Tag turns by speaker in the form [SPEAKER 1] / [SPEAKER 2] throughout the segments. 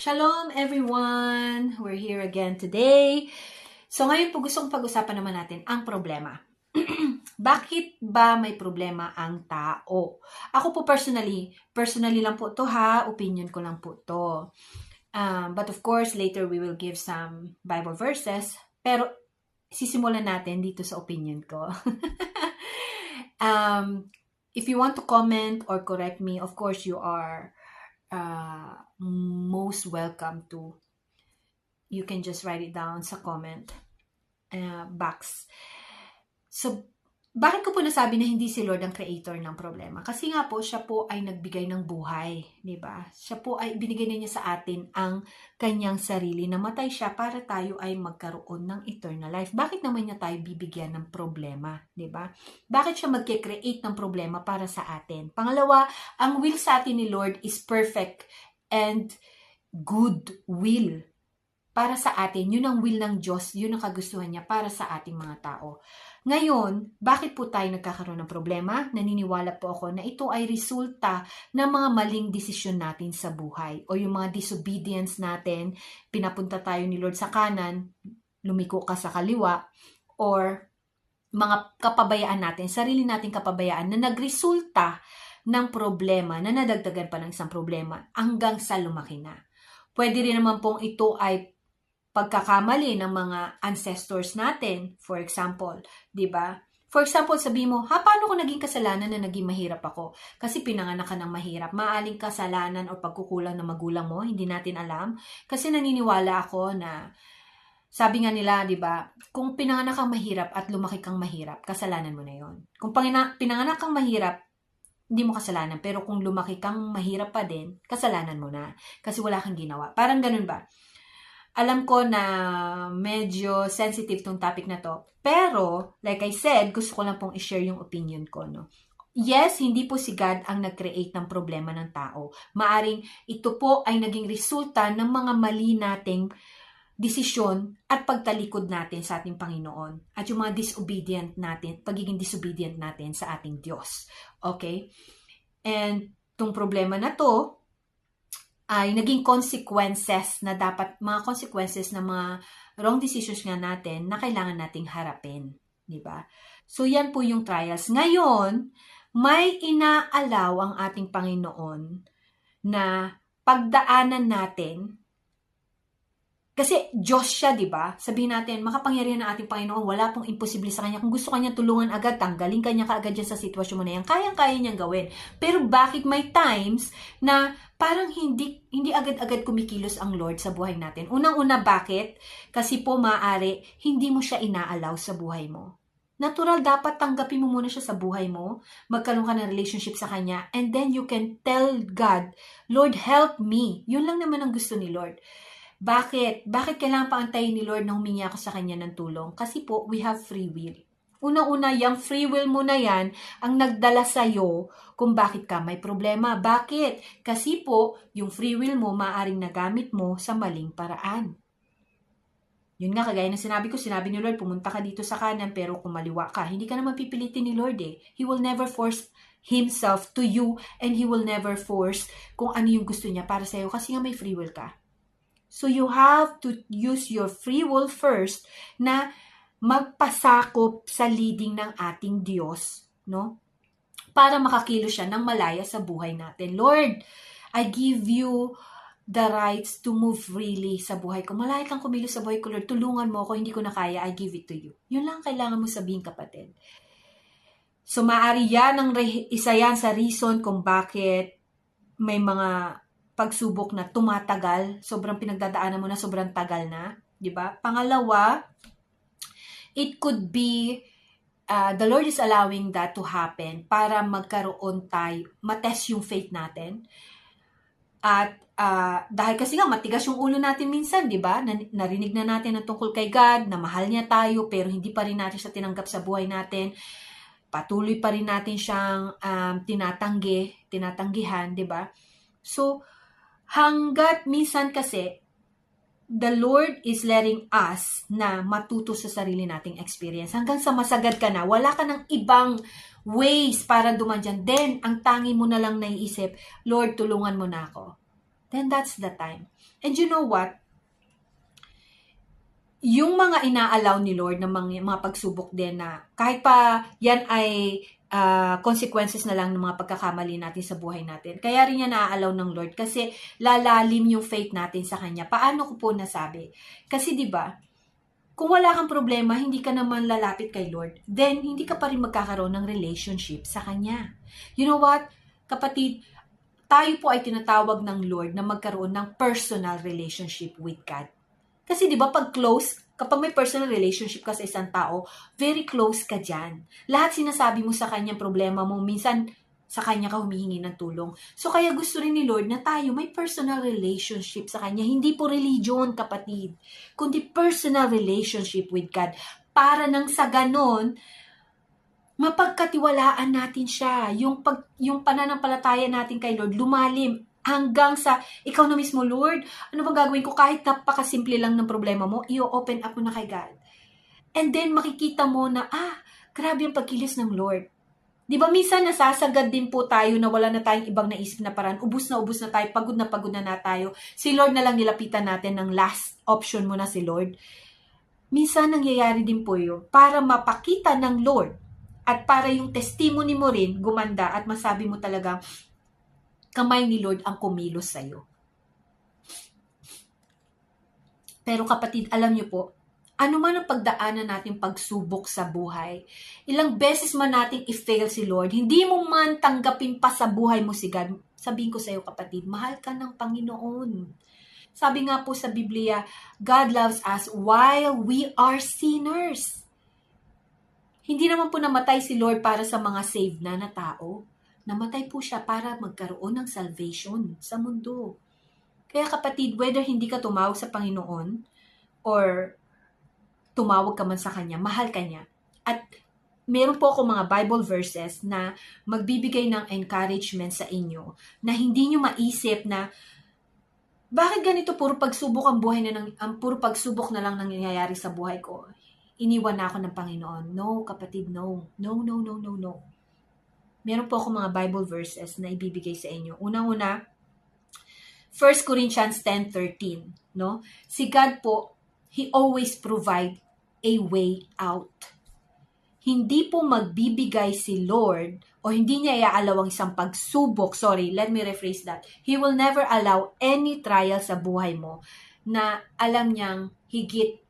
[SPEAKER 1] Shalom everyone! We're here again today. So ngayon po gustong pag-usapan naman natin ang problema. Bakit ba may problema ang tao? Ako po personally lang po to ha, opinion ko lang po to. But of course, later we will give some Bible verses. Pero sisimulan natin dito sa opinion ko. If you want to comment or correct me, of course you are most welcome to. You can just write it down sa comment box. So, bakit ko po nasabi na hindi si Lord ang creator ng problema? Kasi nga po, siya po ay nagbigay ng buhay, di ba? Siya po ay binigay na niya sa atin ang kanyang sarili. Namatay siya para tayo ay magkaroon ng eternal life. Bakit naman niya tayo bibigyan ng problema, di ba? Bakit siya magke-create ng problema para sa atin? Pangalawa, ang will sa atin ni Lord is perfect and good will. Para sa atin, yun ang will ng Diyos, yun ang kagustuhan niya para sa ating mga tao. Ngayon, bakit po tayo nagkakaroon ng problema? Naniniwala po ako na ito ay resulta ng mga maling desisyon natin sa buhay o yung mga disobedience natin, pinapunta tayo ni Lord sa kanan, lumiko ka sa kaliwa, or mga kapabayaan natin, sarili nating kapabayaan na nagresulta ng problema, na nadagdagan pa ng isang problema hanggang sa lumaki na. Pwede rin naman pong ito ay pagkakamali ng mga ancestors natin, for example, di ba? For example, sabi mo, paano ko naging kasalanan na naging mahirap ako? Kasi pinanganak ka ng mahirap. Maaling kasalanan o pagkukulang ng magulang mo, hindi natin alam. Kasi naniniwala ako na, sabi nga nila, di ba, kung pinanganak kang mahirap at lumaki kang mahirap, kasalanan mo na yon. Kung pinanganak kang mahirap, hindi mo kasalanan. Pero kung lumaki kang mahirap pa din, kasalanan mo na. Kasi wala kang ginawa. Parang ganun ba? Alam ko na medyo sensitive tong topic na to. Pero, like I said, gusto ko lang pong i-share yung opinion ko, no? Yes, hindi po si God ang nag-create ng problema ng tao. Maaring ito po ay naging resulta ng mga mali nating desisyon at pagtalikod natin sa ating Panginoon. At yung mga disobedient natin, pagiging disobedient natin sa ating Diyos. Okay? And tong problema na to, ay naging consequences na dapat, mga consequences na mga wrong decisions nga natin na kailangan nating harapin. Diba? So, yan po yung trials. Ngayon, may inaalaw ang ating Panginoon na pagdaanan natin. Kasi Diyos siya, di ba? Sabihin natin, makapangyarihan ng ating Panginoon, wala pong imposible sa Kanya. Kung gusto Kanya tulungan agad, tanggalin Kanya kaagad dyan sa sitwasyon mo na yan. Kayang-kaya niyang gawin. Pero bakit may times na parang hindi agad-agad kumikilos ang Lord sa buhay natin? Unang-una, bakit? Kasi po maaari, hindi mo siya inaalaw sa buhay mo. Natural, dapat tanggapin mo muna siya sa buhay mo. Magkaroon ka ng relationship sa Kanya. And then you can tell God, Lord, help me. Yun lang naman ang gusto ni Lord. Bakit? Bakit kailangan pa antayin ni Lord na humingi ako sa Kanya ng tulong? Kasi po, we have free will. Una-una, yung free will mo na yan ang nagdala sa'yo kung bakit ka may problema. Bakit? Kasi po, yung free will mo maaaring nagamit mo sa maling paraan. Yun nga, kagaya ng sinabi ni Lord, pumunta ka dito sa kanan pero kumaliwa ka. Hindi ka naman pipilitin ni Lord eh. He will never force Himself to you and He will never force kung ano yung gusto niya para sa'yo kasi nga may free will ka. So you have to use your free will first na magpasakop sa leading ng ating Diyos, no? Para makakilos siya ng malaya sa buhay natin. Lord, I give you the rights to move freely sa buhay ko. Malaya kang kumilos sa buhay ko, Lord. Tulungan mo ako, hindi ko na kaya, I give it to you. Yun lang kailangan mo sabihin, kapatid. So maaari yan, isa yan sa reason kung bakit may mga pagsubok na tumatagal, sobrang pinagdadaanan mo na, sobrang tagal na, di ba? Pangalawa, it could be, the Lord is allowing that to happen para magkaroon tayo, matest yung faith natin. At dahil kasi nga matigas yung ulo natin minsan, di ba? Narinig na natin ang tungkol kay God, na mahal niya tayo, pero hindi pa rin natin siya tinanggap sa buhay natin. Patuloy pa rin natin siyang tinatanggihan, di ba? So, hanggat minsan kasi, the Lord is letting us na matuto sa sarili nating experience. Hanggang sa masagad ka na, wala ka ng ibang ways para duman dyan. Then, ang tangi mo na lang naiisip, Lord, tulungan mo na ako. then that's the time. And you know what? Yung mga inaalaw ni Lord ng mga pagsubok din na kahit pa yan ay consequences na lang ng mga pagkakamali natin sa buhay natin. Kaya rin yan naaalaw ng Lord kasi lalalim yung faith natin sa Kanya. Paano ko po nasabi? Kasi 'di ba, kung wala kang problema, hindi ka naman lalapit kay Lord, then hindi ka pa rin magkakaroon ng relationship sa Kanya. You know what, kapatid, tayo po ay tinatawag ng Lord na magkaroon ng personal relationship with God. Kasi 'di ba pag close, kapag may personal relationship ka sa isang tao, very close ka diyan. Lahat sinasabi mo sa kanya problema mo, minsan sa kanya ka humihingi ng tulong. So kaya gusto rin ni Lord na tayo may personal relationship sa kanya, hindi po religion, kapatid, kundi personal relationship with God. Para nang sa ganon, mapagkatiwalaan natin siya. Yung pananampalataya natin kay Lord lumalim hanggang sa ikaw na mismo, Lord, ano bang gagawin ko kahit napakasimple lang ng problema mo, i-open up mo na kay God. And then makikita mo na, grabe ang pagkilos ng Lord. Di ba minsan nasasagad din po tayo na wala na tayong ibang naisip na paraan, ubus na tayo, pagod na tayo. Si Lord na lang nilapitan natin ng last option mo na si Lord. Minsan nangyayari din po yun para mapakita ng Lord at para yung testimony mo rin gumanda at masabi mo talaga, kamay ni Lord ang kumilos sa'yo. Pero kapatid, alam niyo po, ano man ang pagdaanan natin pagsubok sa buhay, ilang beses man natin i-fail si Lord, hindi mo man tanggapin pa sa buhay mo si God, sabihin ko sa iyo kapatid, mahal ka ng Panginoon. Sabi nga po sa Biblia, God loves us while we are sinners. Hindi naman po namatay si Lord para sa mga saved na tao. Namatay po siya para magkaroon ng salvation sa mundo. Kaya kapatid, whether hindi ka tumawag sa Panginoon or tumawag ka man sa Kanya, mahal ka niya. At meron po ako mga Bible verses na magbibigay ng encouragement sa inyo na hindi nyo maisip na bakit ganito puro pagsubok ang buhay puro pagsubok na lang nangyayari sa buhay ko. Iniwan na ako ng Panginoon. No, kapatid, no. No. Meron po ako mga Bible verses na ibibigay sa inyo. Unang-una, 1 Corinthians 10:13, no? Si God po, He always provide a way out. Hindi po magbibigay si Lord o hindi niya iaalaw ang isang pagsubok. Sorry, let me rephrase that. He will never allow any trial sa buhay mo na alam niyang hindi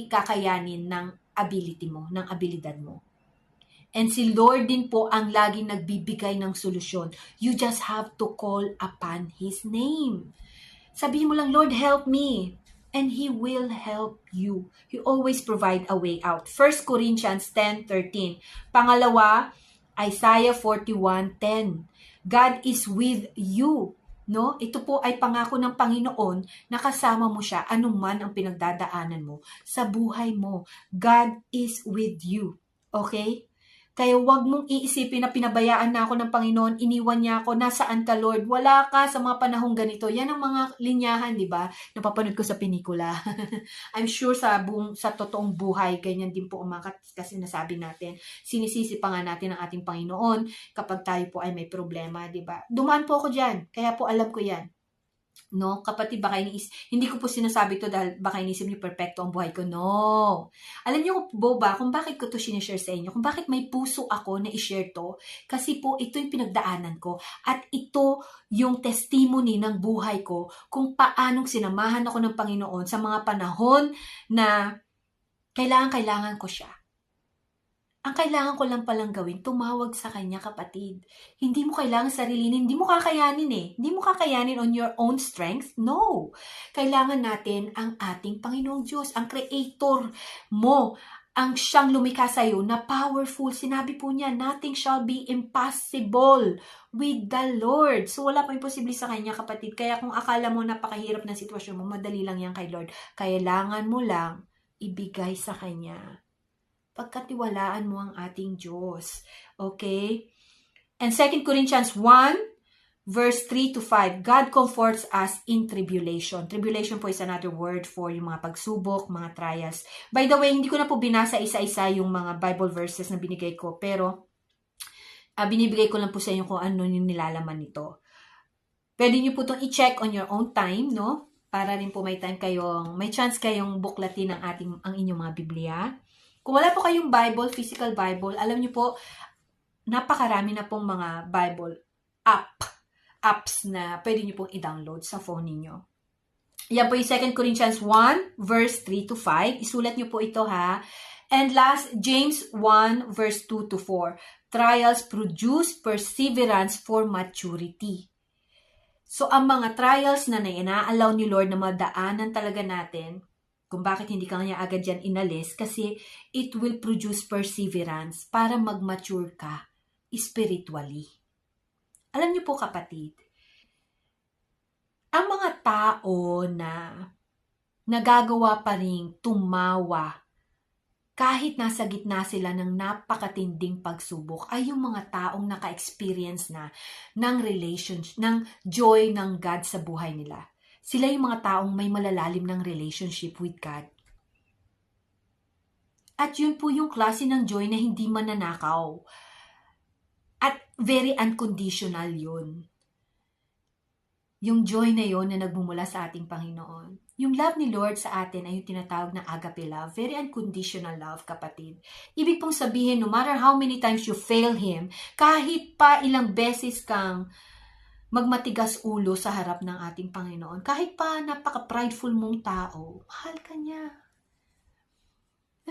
[SPEAKER 1] kakayanin ng ability mo, ng abilidad mo. And si Lord din po ang laging nagbibigay ng solusyon. You just have to call upon His name. Sabihin mo lang, Lord, help me. And He will help you. He always provide a way out. 1 Corinthians 10:13. Pangalawa, Isaiah 41:10. God is with you. No? Ito po ay pangako ng Panginoon na kasama mo siya anuman ang pinagdadaanan mo sa buhay mo. God is with you. Okay? Kaya wag mong iisipin na pinabayaan na ako ng Panginoon, iniwan niya ako, nasaan ka Lord? Wala ka sa mga panahong ganito. Yan ang mga linyahan, di ba? Napapanood ko sa pelikula. I'm sure sa totoong buhay, ganyan din po kasi nasabi natin. Sinisisi pa nga natin ang ating Panginoon kapag tayo po ay may problema, di ba? Dumaan po ako dyan, kaya po alam ko yan. No, kapatid, hindi ko po sinasabi to dahil baka inisip niyo perfecto ang buhay ko. No. Alam niyo po ba kung bakit ko to sinishare sa inyo? Kung bakit may puso ako na i-share to? Kasi po ito yung pinagdaanan ko at ito yung testimony ng buhay ko kung paanong sinamahan ako ng Panginoon sa mga panahon na kailangan ko siya. Ang kailangan ko lang palang gawin, tumawag sa Kanya, kapatid. Hindi mo kailangan sarilinin, hindi mo kakayanin eh. Hindi mo kakayanin on your own strength. No. Kailangan natin ang ating Panginoong Diyos, ang Creator mo, ang siyang lumikha sa iyo na powerful. Sinabi po niya, nothing shall be impossible with the Lord. So wala pang imposible sa Kanya, kapatid. Kaya kung akala mo napakahirap na sitwasyon mo, madali lang yan kay Lord. Kailangan mo lang ibigay sa Kanya. Pagkatiwalaan mo ang ating Diyos. Okay? And 2 Corinthians 1, verse 3-5, God comforts us in tribulation. Tribulation po is another word for yung mga pagsubok, mga trials. By the way, hindi ko na po binasa isa-isa yung mga Bible verses na binigay ko, pero binibigay ko lang po sa inyo kung ano yung nilalaman nito. Pwede nyo po itong i-check on your own time, no? Para rin po may chance kayong buklatin ang inyong mga Biblia. Kung wala po kayong Bible, physical Bible, alam nyo po, napakarami na pong mga Bible apps na pwede nyo pong i-download sa phone ninyo. Yan po yung 2 Corinthians 1, verse 3 to 5. Isulat nyo po ito, ha? And last, James 1, verse 2 to 4. Trials produce perseverance for maturity. So, ang mga trials na inaalaw ni Lord na madaanan talaga natin, kung bakit hindi ka niya agad yan inalis, kasi it will produce perseverance para mag-mature ka spiritually. Alam niyo po, kapatid, ang mga tao na nagagawa pa rin tumawa kahit nasa gitna sila ng napakatinding pagsubok ay yung mga taong naka-experience na ng relationship, ng joy ng God sa buhay nila. Sila yung mga taong may malalalim ng relationship with God. At yun po yung klase ng joy na hindi mananakaw. At very unconditional yun. Yung joy na yon na nagmumula sa ating Panginoon. Yung love ni Lord sa atin ay yung tinatawag na agape love. Very unconditional love, kapatid. Ibig pong sabihin, no matter how many times you fail Him, kahit pa ilang beses kang magmatigas ulo sa harap ng ating Panginoon, kahit pa napaka-prideful mong tao, mahal ka niya.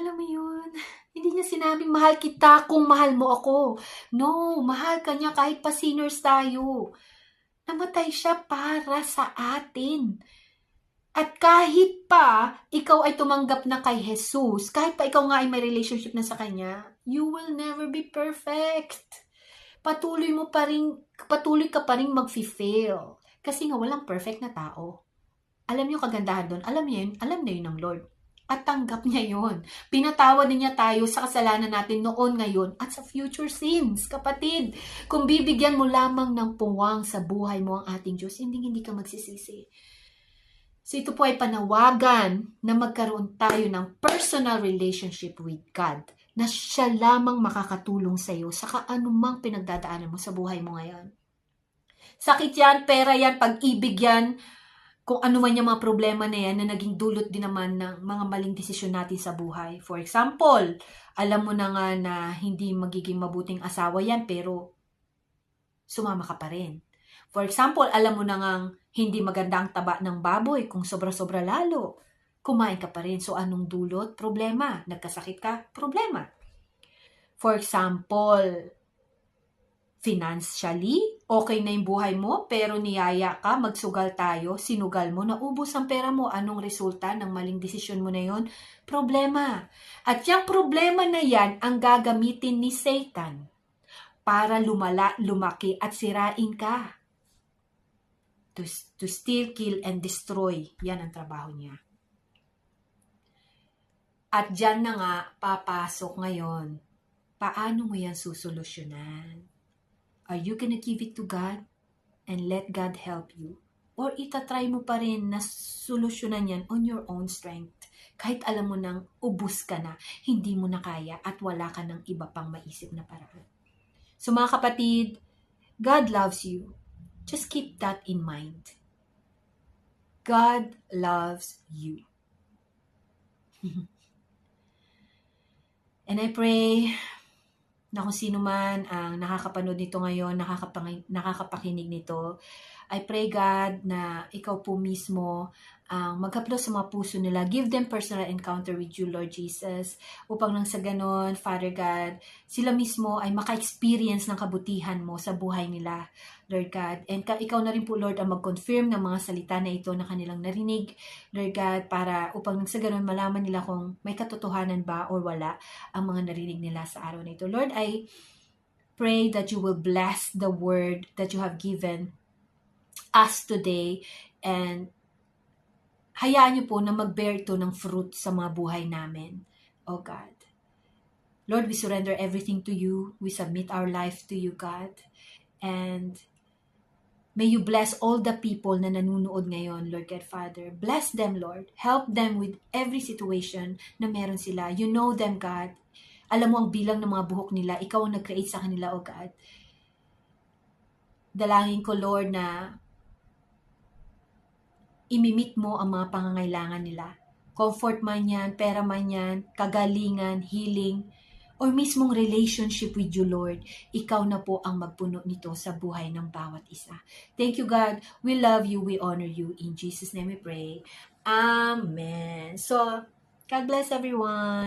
[SPEAKER 1] Alam mo yun? Hindi niya sinabing mahal kita kung mahal mo ako. No, mahal ka niya kahit pa sinners tayo. Namatay siya para sa atin. At kahit pa ikaw ay tumanggap na kay Jesus, kahit pa ikaw nga ay may relationship na sa Kanya, you will never be perfect. Patuloy ka pa rin mag-fail. Kasi nga walang perfect na tao. Alam niyo kagandahan doon, alam na yun ng Lord. At tanggap niya yun. Pinatawad niya tayo sa kasalanan natin noon, ngayon, at sa future sins. Kapatid, kung bibigyan mo lamang ng puwang sa buhay mo ang ating Diyos, hindi ka magsisisi. So ito po ay panawagan na magkaroon tayo ng personal relationship with God, na siya lamang makakatulong sa iyo sa anumang pinagdadaanan mo sa buhay mo ngayon. Sakit yan, pera yan, pag-ibig yan, kung ano man yung mga problema na yan na naging dulot din naman ng mga maling desisyon natin sa buhay. For example, alam mo na nga na hindi magiging mabuting asawa yan pero sumama ka pa rin. For example, alam mo na nga hindi maganda ang taba ng baboy kung sobra-sobra lalo. Kumain ka pa rin. So anong dulot? Problema. Nagkasakit ka? Problema. For example, financially, okay na yung buhay mo, pero niyaya ka, magsugal tayo, sinugal mo, naubos ang pera mo, anong resulta ng maling desisyon mo na yon? Problema. At yung problema na yan, ang gagamitin ni Satan para lumaki at sirain ka. To steal, kill, and destroy. Yan ang trabaho niya. At dyan na nga, papasok ngayon, paano mo yan susolusyonan? Are you gonna give it to God and let God help you? Or itatry mo pa rin na solusyonan yan on your own strength? Kahit alam mo nang ubus ka na, hindi mo na kaya at wala ka ng iba pang maisip na paraan. So mga kapatid, God loves you. Just keep that in mind. God loves you. And I pray na kung sino man ang nakakapanood nito ngayon, nakakapakinig nito, I pray God na ikaw po mismo ang maghaplos sa mga puso nila. Give them personal encounter with you, Lord Jesus, upang nang sa ganon, Father God, sila mismo ay maka-experience ng kabutihan mo sa buhay nila, Lord God. And ikaw na rin po, Lord, ang mag-confirm ng mga salita na ito na kanilang narinig, Lord God, para upang nang sa ganon, malaman nila kung may katotohanan ba o wala ang mga narinig nila sa araw na ito. Lord, I pray that you will bless the word that you have given us today, and hayaan niyo po na mag-bear ito ng fruit sa mga buhay namin, oh God. Lord, we surrender everything to you. We submit our life to you, God. And may you bless all the people na nanunood ngayon, Lord God, Father. Bless them, Lord. Help them with every situation na meron sila. You know them, God. Alam mo ang bilang ng mga buhok nila. Ikaw ang nag-create sa kanila, oh God. Dalangin ko, Lord, na imimit mo ang mga pangangailangan nila. Comfort man yan, pera man yan, kagalingan, healing, or mismong relationship with you, Lord. Ikaw na po ang magpuno nito sa buhay ng bawat isa. Thank you, God. We love you. We honor you. In Jesus' name we pray. Amen. So, God bless everyone.